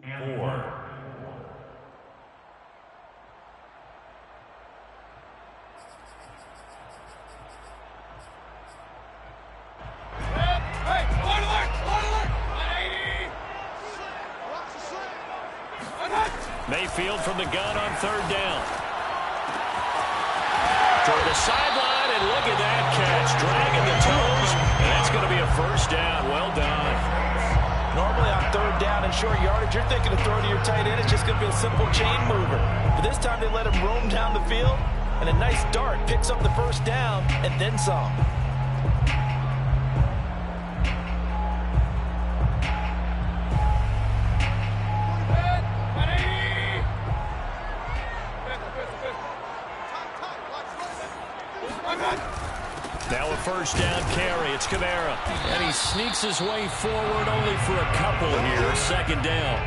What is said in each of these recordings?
4. Mayfield from the gun on 3rd down. Toward the sideline, and look at that catch. Dragging the toes, and that's going to be a 1st down. Well done. Normally on 3rd down and short yardage, you're thinking to throw to your tight end. It's just going to be a simple chain mover. But this time they let him roam down the field, and a nice dart picks up the 1st down and then some. Now a 1st down carry. It's Kamara. And he sneaks his way forward only for a couple here. 2nd down.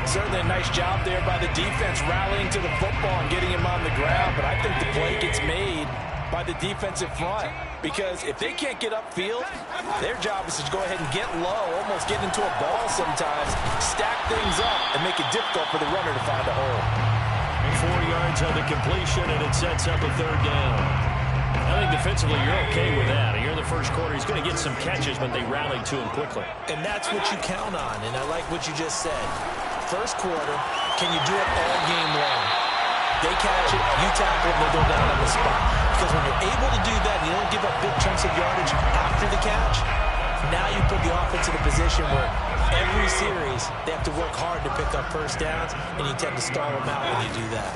Certainly a nice job there by the defense rallying to the football and getting him on the ground. But I think the play gets made by the defensive front. Because if they can't get upfield, their job is to go ahead and get low, almost get into a ball sometimes, stack things up, and make it difficult for the runner to find a hole. 4 yards on the completion, and it sets up a 3rd down. I think defensively you're okay with that. Here in the 1st quarter, he's going to get some catches, but they rallied to him quickly. And that's what you count on, and I like what you just said. 1st quarter, can you do it all game long? They catch it, you tackle it, they'll go down on the spot. Because when you're able to do that and you don't give up big chunks of yardage after the catch, now you put the offense in a position where every series they have to work hard to pick up 1st downs, and you tend to stall them out when you do that.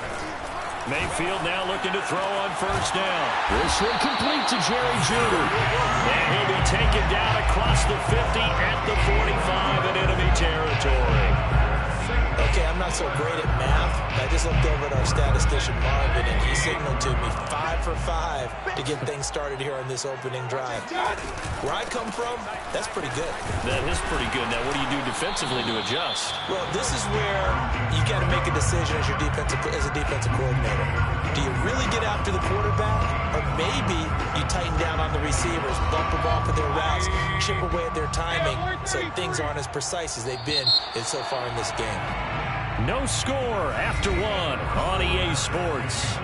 Mayfield now looking to throw on 1st down. This one complete to Jerry Jeudy. And he'll be taken down across the 50 at the 45 in enemy territory. Okay, I'm not so great at math. I just looked over at our statistician, Marvin, and he signaled to me 5 for 5 to get things started here on this opening drive. Where I come from, that's pretty good. That is pretty good. Now, what do you do defensively to adjust? Well, this is where you got to make a decision as a defensive coordinator. Do you really get after the quarterback, or maybe you tighten down on the receivers, bump them off of their routes, chip away at their timing, so things aren't as precise as they've been so far in this game. No score after 1 on EA Sports.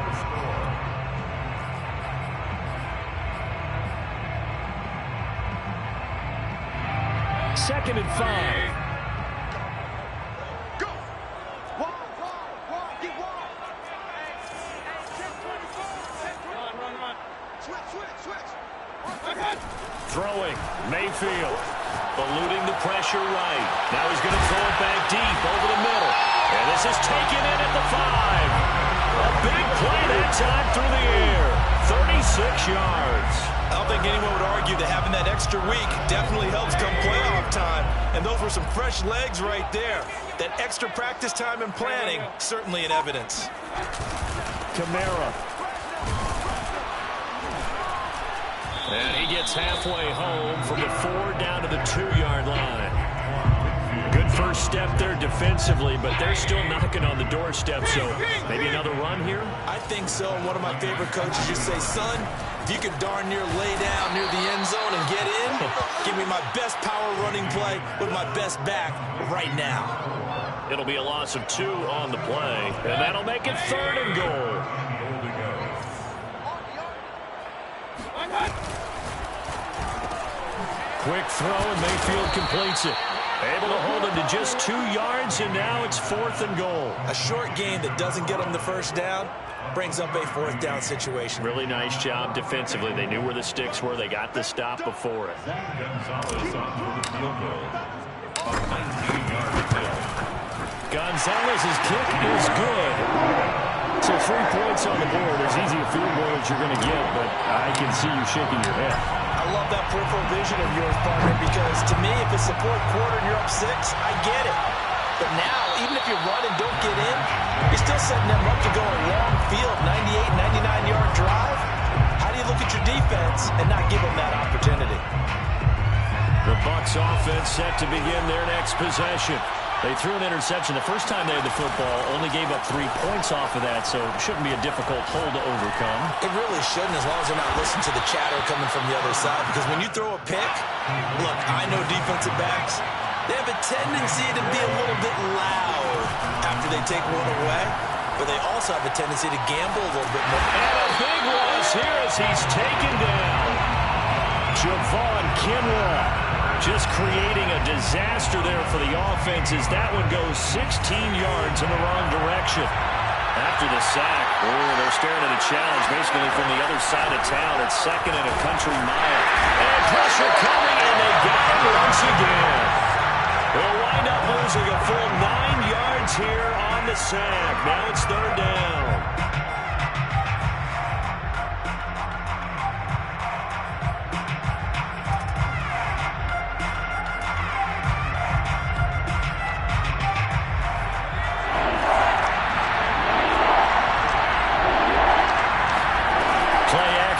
Second and 5. Go. Get wide. Run. Switch. Throwing, Mayfield, eluding the pressure right. Now he's going to throw it back deep over the middle. And this is taken in at the 5. A big play that time through the air. 36 yards. I don't think anyone would argue that having that extra week definitely helps come playoff time. And those were some fresh legs right there. That extra practice time and planning, certainly in evidence. Kamara. And he gets halfway home from the 4 down to the 2-yard line. Good first step there defensively, but they're still knocking on the doorstep, so maybe another run here? I think so. And one of my favorite coaches just say, son, if you could darn near lay down near the end zone and get in, give me my best power running play with my best back right now. It'll be a loss of 2 on the play, and that'll make it 3rd and goal. Quick throw, and Mayfield completes it. Able to hold him to just 2 yards, and now it's 4th and goal. A short game that doesn't get him the 1st down brings up a 4th down situation. Really nice job defensively. They knew where the sticks were. They got the stop before it. Gonzalez's kick is good. So 3 points on the board. As easy a field goal as you're going to get, but I can see you shaking your head. I love that peripheral vision of yours, partner, because to me, if it's the 4th quarter and you're up 6, I get it. But now, even if you run and don't get in, you're still setting them up to go a long field, 98, 99-yard drive. How do you look at your defense and not give them that opportunity? The Bucs offense set to begin their next possession. They threw an interception the first time they had the football, only gave up 3 points off of that, so it shouldn't be a difficult hole to overcome. It really shouldn't, as long as they're not listening to the chatter coming from the other side, because when you throw a pick, look, I know defensive backs, They have a tendency to be a little bit loud after they take one away, but they also have a tendency to gamble a little bit more. And a big loss here as he's taken down. Javon Kinlaw just creating a disaster there for the offense as that one goes 16 yards in the wrong direction. After the sack, they're staring at a challenge basically from the other side of town. It's second and a country mile. And pressure coming, and they got him once again. They'll wind up losing a full 9 yards here on the sack. Now it's third down.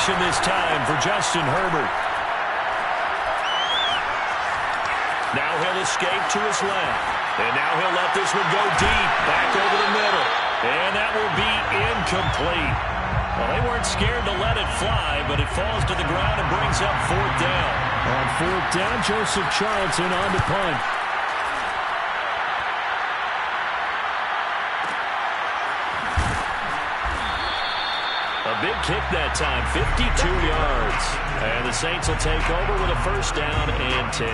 This time for Justin Herbert. Now he'll escape to his left. And now he'll let this one go deep. Back over the middle. And that will be incomplete. Well, they weren't scared to let it fly, but it falls to the ground and brings up fourth down. On fourth down, Joseph Charlton on the punt. A big kick that time, 52 yards. And the Saints will take over with a first down and 10.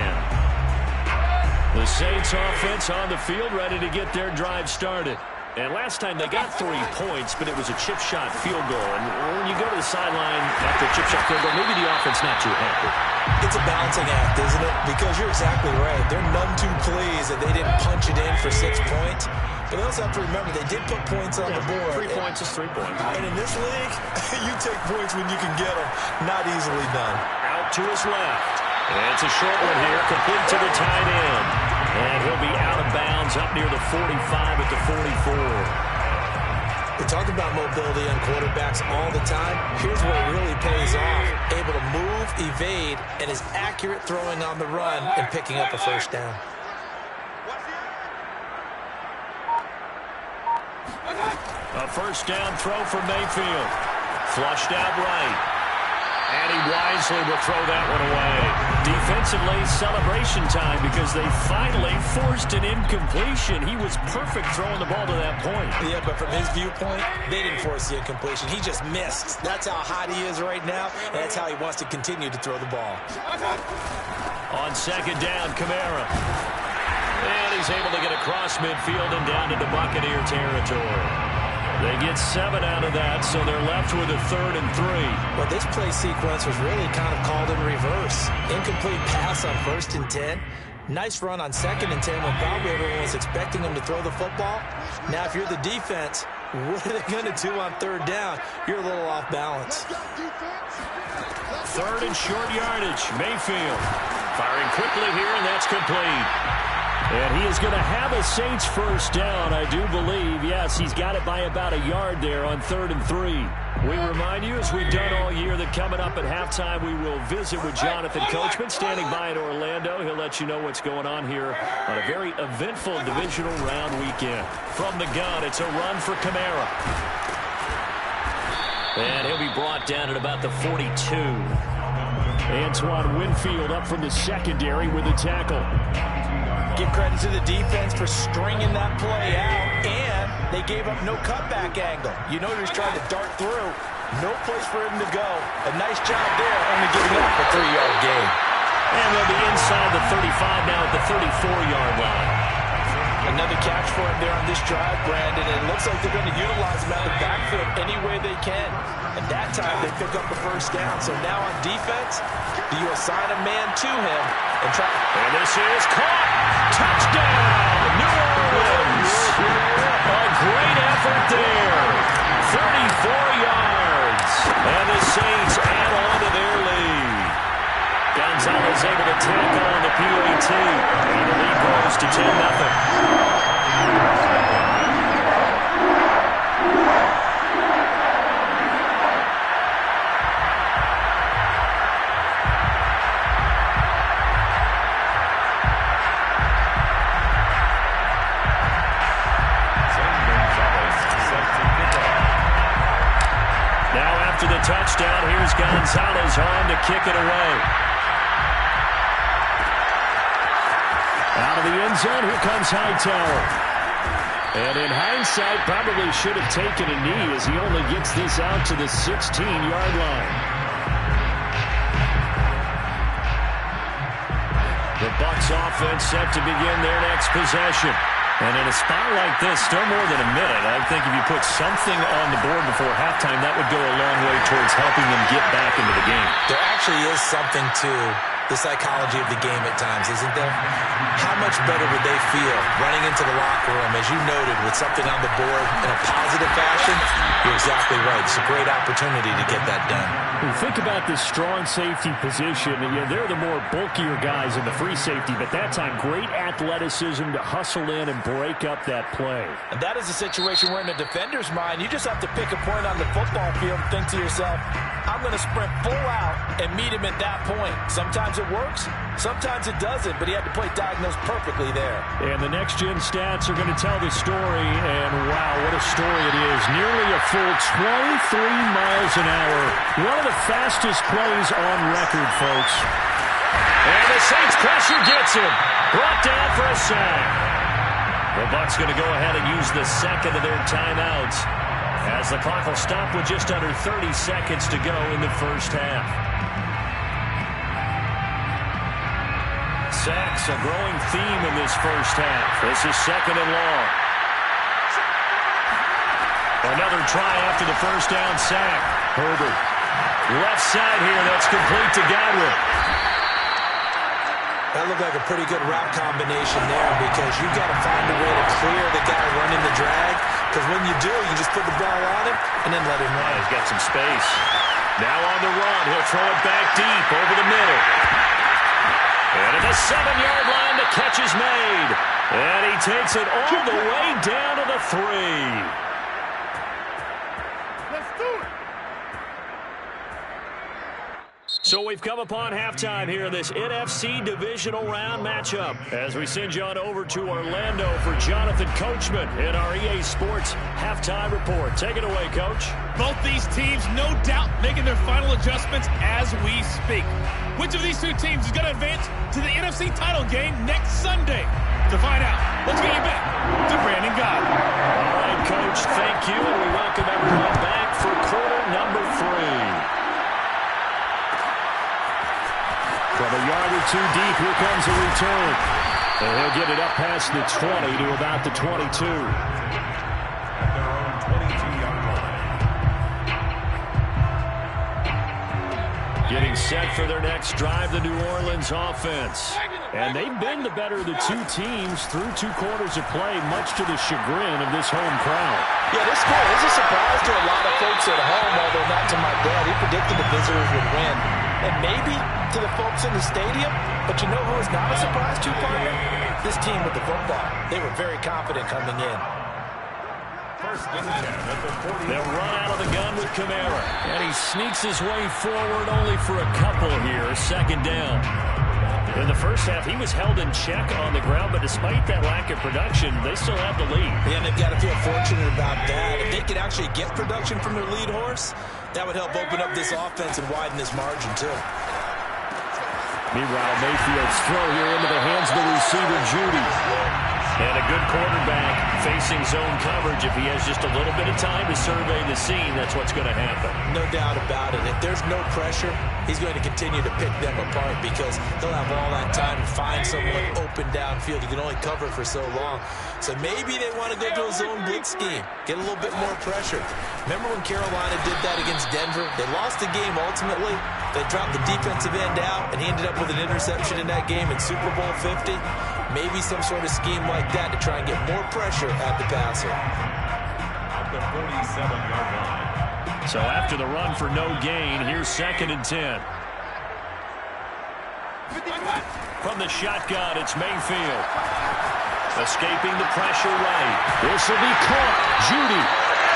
The Saints offense on the field ready to get their drive started. And last time they got 3 points, but it was a chip shot field goal. And when you go to the sideline after a chip shot field goal, maybe the offense not too happy. It's a balancing act, isn't it? Because you're exactly right. They're none too pleased that they didn't punch it in for 6 points. But they also have to remember they did put points on the board. 3 points is 3 points. And in this league, you take points when you can get them. Not easily done. Out to his left. And it's a short one here, complete to the tight end. And he'll be out of bounds up near the 45 at the 44. We talk about mobility on quarterbacks all the time. Here's where it really pays off. Able to move, evade, and is accurate throwing on the run and picking up a first down. A first down throw for Mayfield. Flushed out right. And he wisely will throw that one away. Defensively, celebration time because they finally forced an incompletion. He was perfect throwing the ball to that point. Yeah, but from his viewpoint, they didn't force the incompletion. He just missed. That's how hot he is right now, and that's how he wants to continue to throw the ball. On second down, Kamara. And he's able to get across midfield and down into Buccaneer territory. They get 7 out of that, so they're left with a 3rd and 3. Well, this play sequence was really kind of called in reverse. Incomplete pass on 1st and 10. Nice run on 2nd and 10 when probably everyone was expecting him to throw the football. Now, if you're the defense, what are they going to do on 3rd down? You're a little off balance. 3rd and short yardage. Mayfield firing quickly here, and that's complete. And he is going to have a Saints first down, I do believe. Yes, he's got it by about a yard there on 3rd and 3. We remind you, as we've done all year, that coming up at halftime, we will visit with Jonathan Coachman, standing by in Orlando. He'll let you know what's going on here on a very eventful divisional round weekend. From the gun, it's a run for Kamara. And he'll be brought down at about the 42. Antoine Winfield up from the secondary with a tackle. Give credit to the defense for stringing that play out, and they gave up no cutback angle. You know he was trying to dart through. No place for him to go. A nice job there, only giving up a 3-yard gain. And they'll be inside the 35 now at the 34-yard line. Another catch for him there on this drive, Brandon, and it looks like they're going to utilize him out of the backfield any way they can. And that time they pick up the first down. So now on defense, do you assign a man to him and try? And this is caught. Touchdown, New Orleans. A great effort there. 34 yards. And the Saints add on to their lead. Gonzalez able to tackle on the PAT. And the lead grows to 10-0. Touchdown. Here's Gonzalez on to kick it away. Out of the end zone, here comes Hightower. And in hindsight, probably should have taken a knee as he only gets this out to the 16-yard line. The Bucs offense set to begin their next possession. And in a spot like this, still more than a minute, I think if you put something on the board before halftime, that would go a long way towards helping them get back into the game. There actually is something to the psychology of the game at times, isn't there? How much better would they feel running into the locker room, as you noted, with something on the board in a positive fashion? You're exactly right. It's a great opportunity to get that done. When you think about this strong safety position, they're the more bulkier guys in the free safety, but that time, great athleticism to hustle in and break up that play. And that is a situation where in a defender's mind, you just have to pick a point on the football field and think to yourself, I'm going to sprint full out and meet him at that point. Sometimes it works, sometimes it doesn't, but he had to play diagnosed perfectly there. And the next-gen stats are going to tell the story, and wow, what a story it is. Nearly a full 23 miles an hour. One of the fastest plays on record, folks. And the Saints pressure gets him. Brought down for a sack. The Bucs going to go ahead and use the second of their timeouts, as the clock will stop with just under 30 seconds to go in the first half. Sacks, a growing theme in this first half. This is second and long. Another try after the first down sack. Herbert. Left side here, that's complete to Godwin. That looked like a pretty good route combination there, because you've got to find a way to clear the guy running the drag, because when you do, you just put the ball on him and then let him run. He's got some space. Now on the run, he'll throw it back deep over the middle. And at the 7-yard line, the catch is made. And he takes it all the way down to the 3. Let's do it. So we've come upon halftime here in this NFC divisional round matchup, as we send you on over to Orlando for Jonathan Coachman in our EA Sports halftime report. Take it away, Coach. Both these teams, no doubt, making their final adjustments as we speak. Which of these two teams is going to advance to the NFC title game next Sunday? To find out, let's get you back to Brandon God. All right, Coach, thank you, and we welcome everyone back for quarter number 3. From a yard or two deep, here comes a return. And he'll get it up past the 20 to about the 22. At their own 22-yard line. Getting set for their next drive, the New Orleans offense. And they've been the better of the two teams through 2 quarters of play, much to the chagrin of this home crowd. Yeah, this score is a surprise to a lot of folks at home, although not to my dad. He predicted the visitors would win. And maybe to the folks in the stadium, but you know who is not a surprise to, partner? This team with the football. They were very confident coming in. First and 10 at the 40. They'll run out of the gun with Kamara. And he sneaks his way forward only for a couple here. Second down. In the first half, he was held in check on the ground, but despite that lack of production, they still have the lead. Yeah, and they've got to feel fortunate about that. If they could actually get production from their lead horse, that would help open up this offense and widen this margin, too. Meanwhile, Mayfield's throw here into the hands of the receiver, Judy. And a good quarterback facing zone coverage. If he has just a little bit of time to survey the scene, that's what's going to happen. No doubt about it. If there's no pressure, he's going to continue to pick them apart, because he'll have all that time to find someone open downfield. He can only cover for so long. So maybe they want to go to a zone blitz scheme, get a little bit more pressure. Remember when Carolina did that against Denver? They lost the game ultimately. They dropped the defensive end out, and he ended up with an interception in that game in Super Bowl 50. Maybe some sort of scheme like that to try and get more pressure at the passer. At the 47-yard line. So after the run for no gain, here's second and 10. From the shotgun, it's Mayfield. Escaping the pressure right. This will be caught. Judy.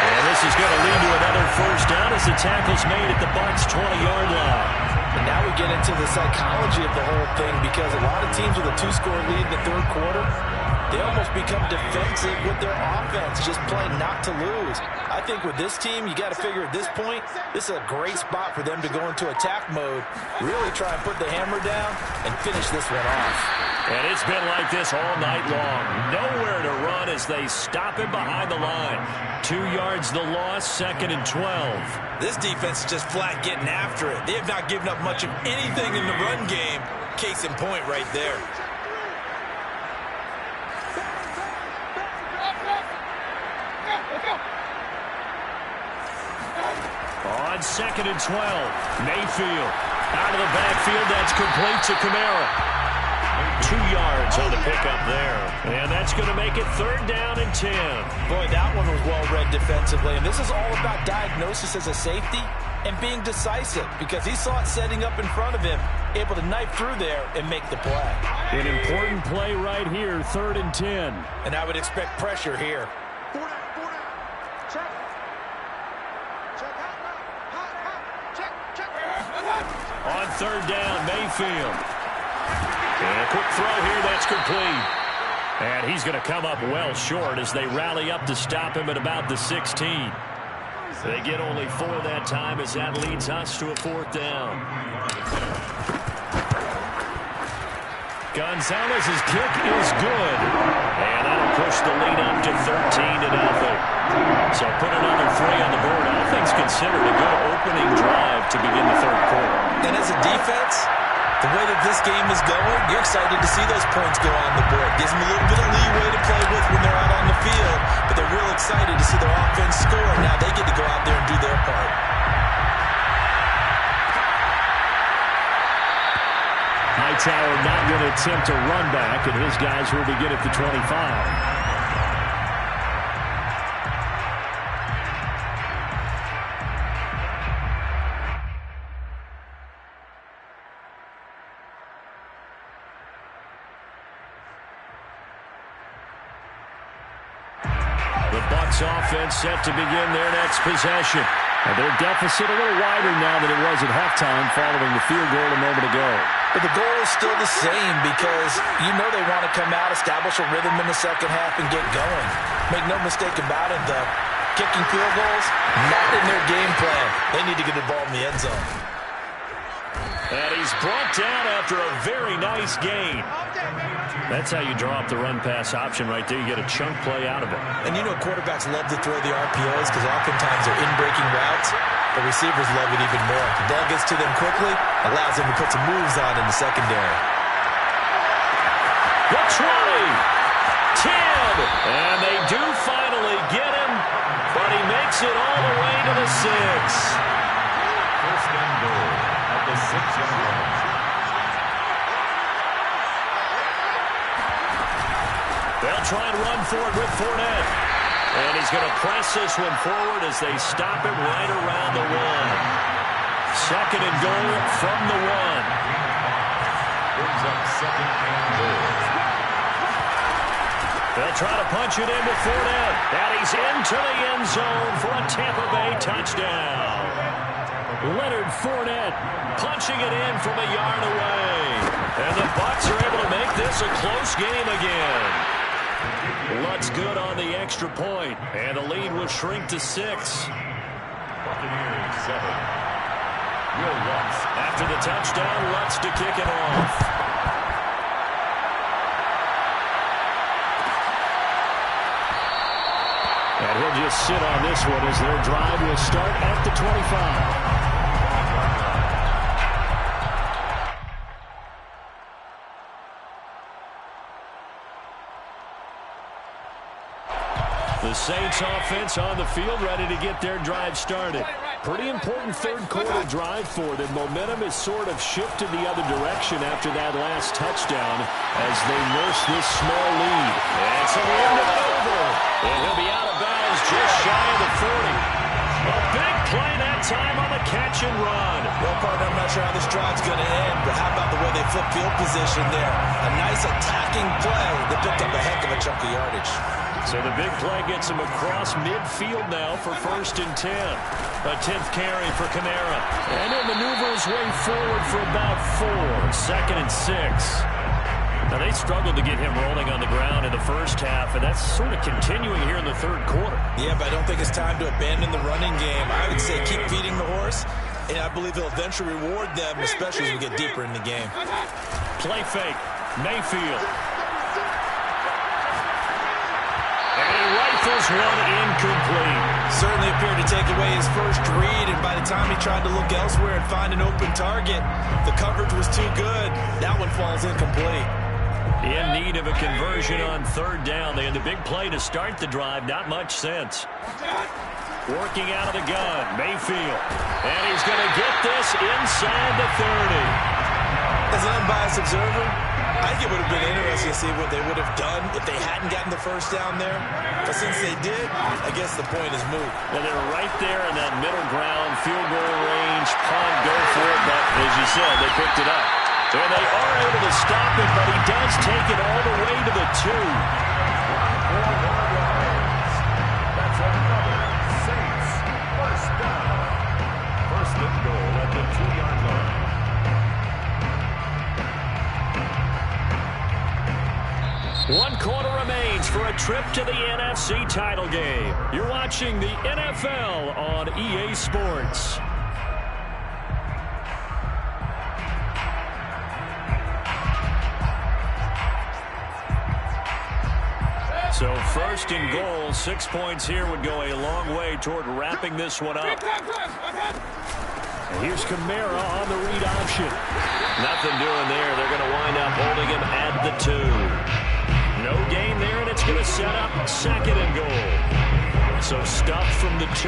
And this is going to lead to another first down as the tackle's made at the Bucs' 20-yard line. And now we get into the psychology of the whole thing, because a lot of teams with a 2-score lead in the third quarter, they almost become defensive with their offense, just playing not to lose. I think with this team, you got to figure at this point, this is a great spot for them to go into attack mode, really try and put the hammer down and finish this one off. And it's been like this all night long. Nowhere to run as they stop him behind the line. 2 yards the loss, 2nd and 12. This defense is just flat getting after it. They have not given up much of anything in the run game. Case in point right there. On 2nd and 12, Mayfield out of the backfield. That's complete to Kamara. 2 yards on the pickup there. And that's going to make it 3rd down and 10. Boy, that one was well read defensively. And this is all about diagnosis as a safety and being decisive, because he saw it setting up in front of him, able to knife through there and make the play. An important play right here, 3rd and 10. And I would expect pressure here. On 3rd down, Mayfield. And a quick throw here, that's complete. And he's going to come up well short as they rally up to stop him at about the 16. They get only 4 that time as that leads us to a 4th down. Gonzalez's kick is good. And that'll push the lead up to 13-0. So put another 3 on the board. All things considered, a good opening drive to begin the 3rd quarter. And as a defense, the way that this game is going, you're excited to see those points go on the board. Gives them a little bit of leeway to play with when they're out on the field, but they're real excited to see their offense score. Now they get to go out there and do their part. Hightower not going to attempt a run back, and his guys will begin at the 25. The Bucs offense set to begin their next possession. And their deficit a little wider now than it was at halftime following the field goal a moment ago. But the goal is still the same, because you know they want to come out, establish a rhythm in the second half, and get going. Make no mistake about it, though. Kicking field goals, not in their game plan. They need to get the ball in the end zone. And he's brought down after a very nice gain. That's how you draw up the run-pass option right there. You get a chunk play out of it. And you know quarterbacks love to throw the RPOs because oftentimes they're in-breaking routes. The receivers love it even more. The ball gets to them quickly, allows them to put some moves on in the secondary. The 20, 10, and they do finally get him, but he makes it all the way to the 6. 1st and goal at the 6-yard line. They'll try and run for it with Fournette. And he's going to press this one forward as they stop him right around the 1. 2nd and goal from the 1. Brings up 2nd and goal. They'll try to punch it in with Fournette. And he's into the end zone for a Tampa Bay touchdown. Leonard Fournette punching it in from a yard away. And the Bucs are able to make this a close game again. Lutz good on the extra point, and the lead will shrink to 6. Buccaneers 7. Will Lutz. After the touchdown, Lutz to kick it off. And he'll just sit on this one as their drive will start at the 25. The Saints offense on the field, ready to get their drive started. Pretty important 3rd quarter drive for them. Momentum has sort of shifted the other direction after that last touchdown as they nurse this small lead. And so the end of it over. And he'll be out of bounds just shy of the 40. A big play that time on the catch and run. Well, partner, I'm not sure how this drive's going to end, but how about the way they flip field position there? A nice attacking play that picked up a heck of a chunk of yardage. So the big play gets him across midfield now for 1st and 10. A 10th carry for Kamara. And he'll maneuver his way forward for about 4. 2nd and 6. Now, they struggled to get him rolling on the ground in the first half, and that's sort of continuing here in the third quarter. Yeah, but I don't think it's time to abandon the running game. I would say keep feeding the horse, and I believe he'll eventually reward them, especially as we get deeper in the game. Play fake. Mayfield. And he rifles one incomplete. Certainly appeared to take away his first read, and by the time he tried to look elsewhere and find an open target, the coverage was too good. That one falls incomplete. In need of a conversion on third down. They had the big play to start the drive. Not much sense. Working out of the gun. Mayfield. And he's going to get this inside the 30. As an unbiased observer, I think it would have been interesting to see what they would have done if they hadn't gotten the first down there. But since they did, I guess the point is moot. Well, they're right there in that middle ground, field goal range, punt, go for it. But as you said, they picked it up. And they are able to stop it, but he does take it all the way to the 2. That's another Saints first down. First and goal at the 2-yard line. 1 quarter remains for a trip to the NFC title game. You're watching the NFL on EA Sports. So first and goal, 6 points here would go a long way toward wrapping this one up. And here's Kamara on the read option. Nothing doing there. They're going to wind up holding him at the 2. No gain there, and it's going to set up second and goal. So stuff from the 2.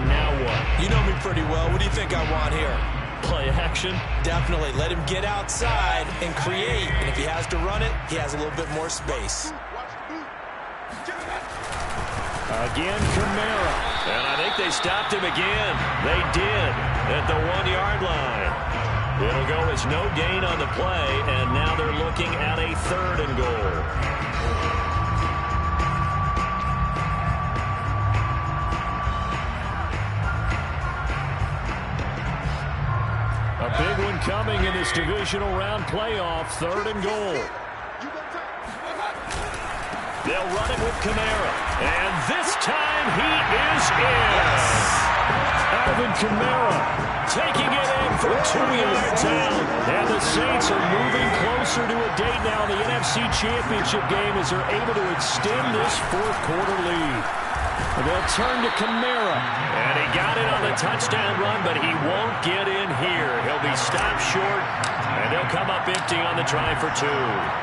Now what? You know me pretty well. What do you think I want here? Play action? Definitely. Let him get outside and create. And if he has to run it, he has a little bit more space. Again, Kamara. And I think they stopped him again. They did at the 1-yard line. It'll go as no gain on the play, and now they're looking at a third and goal. A big one coming in this divisional round playoff, third and goal. They'll run it with Kamara. And this time he is in. Alvin Kamara taking it in for 2 yards out. And the Saints are moving closer to a date now in the NFC Championship game as they're able to extend this fourth quarter lead. They'll turn to Kamara. And he got it on the touchdown run, but he won't get in here. He'll be stopped short, and they'll come up empty on the try for 2.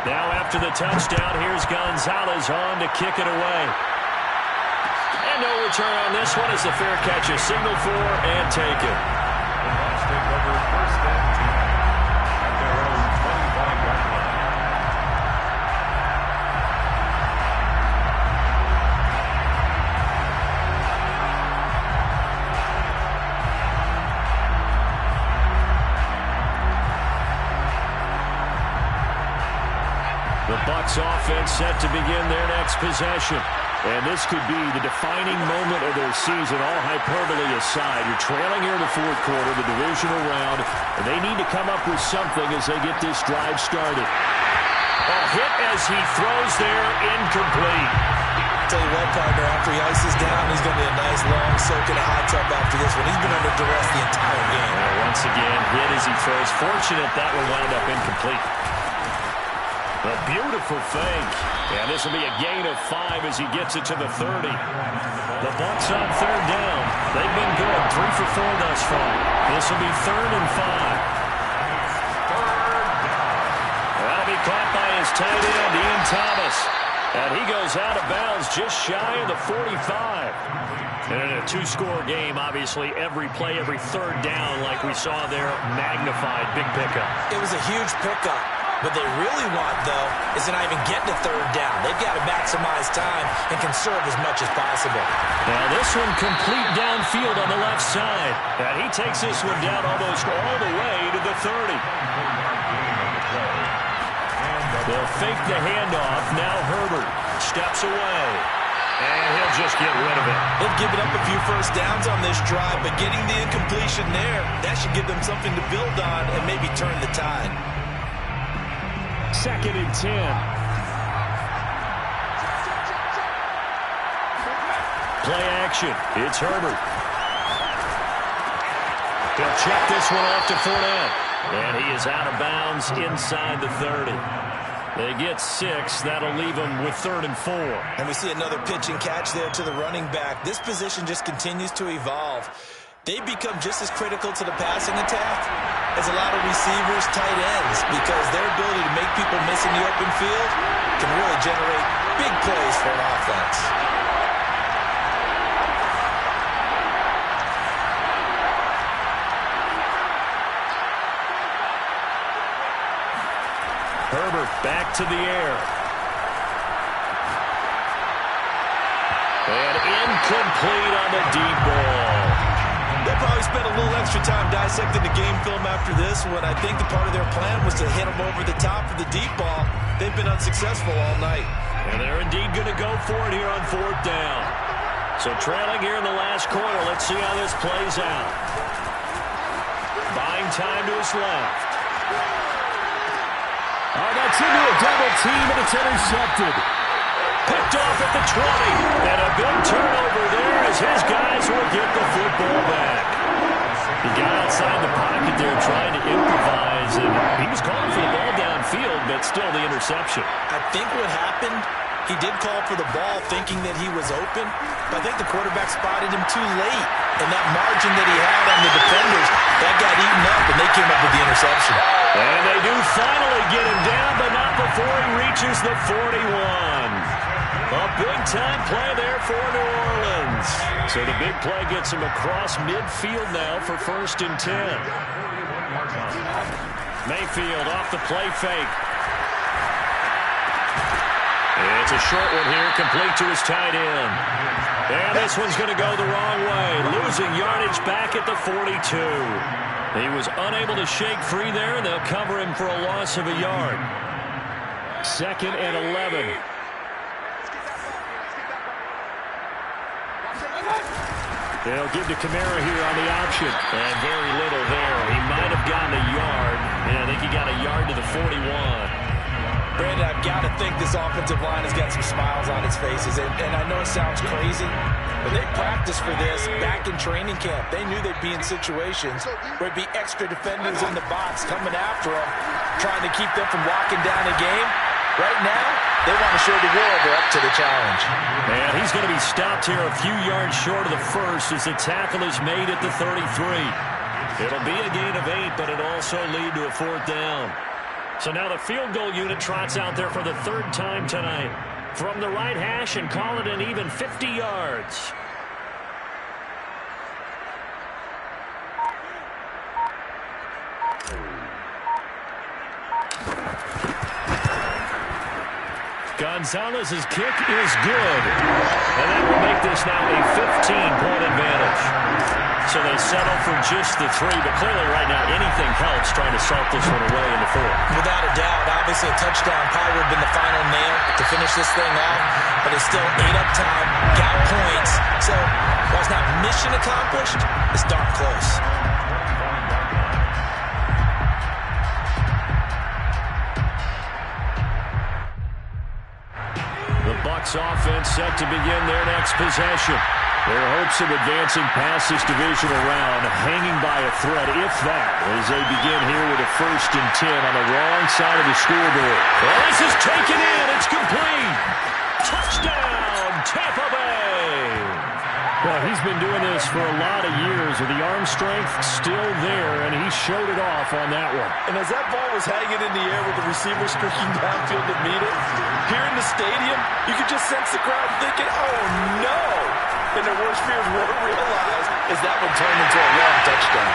Now after the touchdown, here's Gonzalez on to kick it away. And no return on this one as the fair catch is signaled for and taken. The Bucs take over first and 10 at their own 25-yard line. The Bucs offense set to begin their next possession. And this could be the defining moment of their season, all hyperbole aside. You're trailing here in the fourth quarter, the divisional round, and they need to come up with something as they get this drive started. A hit as he throws there, incomplete. Tell you what, partner, after he ices down, he's going to be a nice long soak in a hot tub after this one. He's been under duress the entire game. And once again, hit as he throws. Fortunate that one wound up incomplete. A beautiful fake. And this will be a gain of 5 as he gets it to the 30. The Bucs on third down. They've been good. 3 for 4 thus far. This will be 3rd and 5. That'll be caught by his tight end, Ian Thomas. And he goes out of bounds just shy of the 45. And in a 2-score game, obviously, every play, every third down, like we saw there, magnified. Big pickup. It was a huge pickup. What they really want, though, is to not even get to third down. They've got to maximize time and conserve as much as possible. Now this one complete downfield on the left side. And he takes this one down almost all the way to the 30. They'll fake the handoff. Now Herbert steps away. And he'll just get rid of it. They've given up a few first downs on this drive, but getting the incompletion there, that should give them something to build on and maybe turn the tide. 2nd and 10. Play action. It's Herbert. He'll check this one off to Fournette. And he is out of bounds inside the 30. They get 6. That'll leave them with 3rd and 4. And we see another pitch and catch there to the running back. This position just continues to evolve. They become just as critical to the passing attack as a lot of receivers, tight ends, because their ability to make people miss in the open field can really generate big plays for an offense. Herbert back to the air. And incomplete on the deep ball. They'll probably spend a little extra time dissecting the game film after this one. I think the part of their plan was to hit them over the top of the deep ball. They've been unsuccessful all night. And they're indeed going to go for it here on 4th down. So trailing here in the last quarter. Let's see how this plays out. Buying time to his left. Oh, that's into a double team, and it's intercepted. Picked off at the 20. And a big turnover there as his guys will get the football back. He got outside the pocket there trying to improvise, and he was calling for the ball downfield, but still the interception. I think what happened, he did call for the ball thinking that he was open, but I think the quarterback spotted him too late. And that margin that he had on the defenders, that got eaten up, and they came up with the interception. And they do finally get him down, but not before he reaches the 41. A big-time play there for New Orleans. So the big play gets him across midfield now for 1st and 10. Mayfield off the play fake. It's a short one here, complete to his tight end. And this one's going to go the wrong way, losing yardage back at the 42. He was unable to shake free there, and they'll cover him for a loss of a yard. 2nd and 11. They'll give to Kamara here on the option. And very little there. He might have gotten a yard. Yeah, I think he got a yard to the 41. Brandon, I've got to think this offensive line has got some smiles on its faces. And I know it sounds crazy, but they practiced for this back in training camp. They knew they'd be in situations where it'd be extra defenders in the box coming after them, trying to keep them from locking down a game. Right now, they want to show the world they're up to the challenge. And he's going to be stopped here a few yards short of the first as the tackle is made at the 33. It'll be a gain of 8, but it'll also lead to a 4th down. So now the field goal unit trots out there for the 3rd time tonight. From the right hash and call it an even 50 yards. Gonzalez's kick is good. And that will make this now a 15-point advantage. So they settle for just the 3, but clearly right now anything helps trying to salt this one away in the 4th. Without a doubt, obviously a touchdown probably would have been the final nail to finish this thing off, but it's still 8 up time, got points. So while it's not mission accomplished, it's darn close. The Bucs offense set to begin their next possession. Their hopes of advancing past this divisional round hanging by a thread, if that, as they begin here with a 1st and 10 on the wrong side of the scoreboard. Well, this is taken in. It's complete. Touchdown, Tampa Bay. Well, he's been doing this for a lot of years with the arm strength still there, and he showed it off on that one. And as that ball was hanging in the air with the receiver streaking downfield to meet it, here in the stadium, you could just sense the crowd thinking, oh, no. And their worst fears were realized as that one turned into a long touchdown.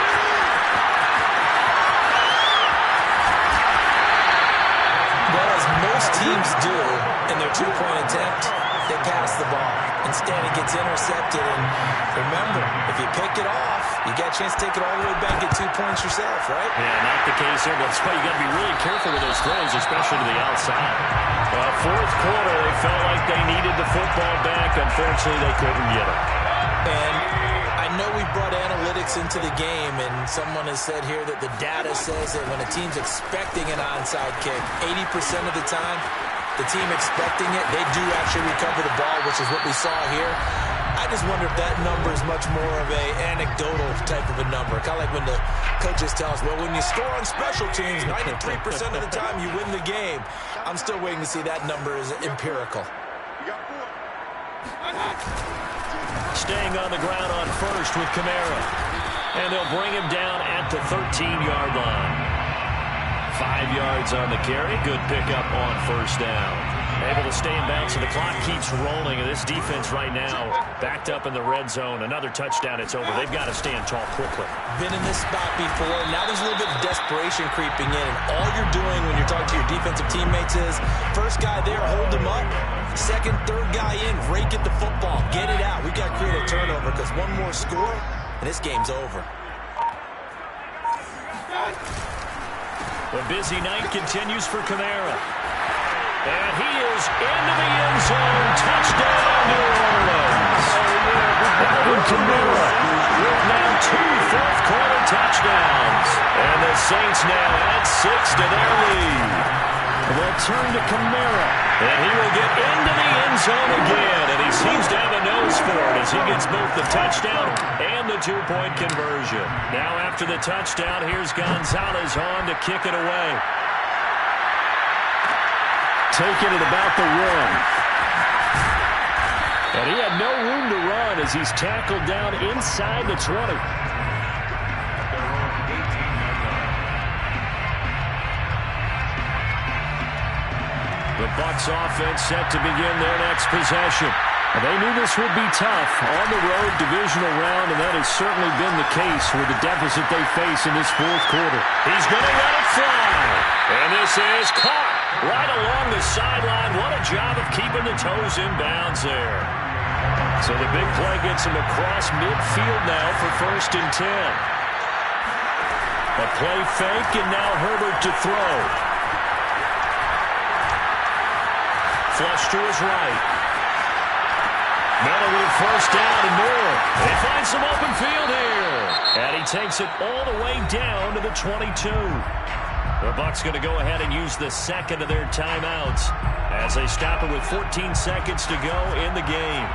Well, as most teams do in their 2-point attempt, they pass the ball. Instead, it gets intercepted. And remember, if you pick it off, you got a chance to take it all the way back and get 2 points yourself, right? Yeah, not the case here, but that's why you got to be really careful with those throws, especially to the outside. 4th quarter, they felt like they needed the football back. Unfortunately, they couldn't get it. And I know we brought analytics into the game, and someone has said here that the data says that when a team's expecting an onside kick, 80% of the time, the team expecting it, they do actually recover the ball, which is what we saw here. I just wonder if that number is much more of a anecdotal type of a number. Kind of like when the coaches tell us, well, when you score on special teams, 93% of the time you win the game. I'm still waiting to see that number is empirical. Staying on the ground on first with Kamara. And they'll bring him down at the 13-yard line. 5 yards on the carry. Good pickup on first down. Able to stay in bounds, so the clock keeps rolling. And this defense right now backed up in the red zone. Another touchdown, it's over. They've got to stand tall quickly. Been in this spot before. Now there's a little bit of desperation creeping in. And all you're doing when you're talking to your defensive teammates is, first guy there, hold him up. Second, third guy in, rake at the football. Get it out. We've got to create a turnover because one more score, and this game's over. The busy night continues for Kamara. And he is into the end zone. Touchdown, New Orleans. Alvin Kamara with now 2 fourth-quarter touchdowns. And the Saints now add 6 to their lead. They'll turn to Kamara, and he will get into the end zone again. And he seems to have a nose for it as he gets both the touchdown and the 2-point conversion. Now after the touchdown, here's Gonzalez on to kick it away. Taking it about the 1. And he had no room to run as he's tackled down inside the 20. The Bucs offense set to begin their next possession. They knew this would be tough on the road divisional round, and that has certainly been the case with the deficit they face in this fourth quarter. He's going to let it fly. And this is caught right along the sideline. What a job of keeping the toes in bounds there. So the big play gets him across midfield now for 1st and 10. A play fake, and now Herbert to throw. Flush to his right. Miller with first down and more. They find some open field here. And he takes it all the way down to the 22. The Bucs going to go ahead and use the second of their timeouts as they stop it with 14 seconds to go in the game.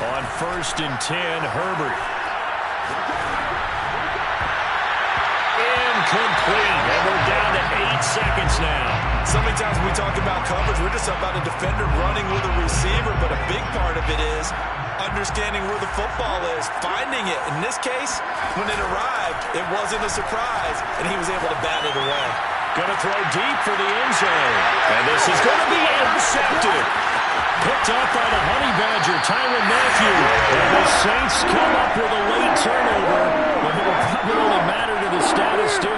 On 1st and 10, Herbert. Incomplete, and we're down to 8 seconds now. So many times when we talk about coverage, we're just about a defender running with a receiver, but a big part of it is understanding where the football is, finding it. In this case, when it arrived, it wasn't a surprise, and he was able to bat it away. Going to throw deep for the end zone, and this is going to be intercepted. Picked up by the Honey Badger, Tyrann Mathieu. And the Saints come up with a late turnover, but it will probably only matter to the statistician.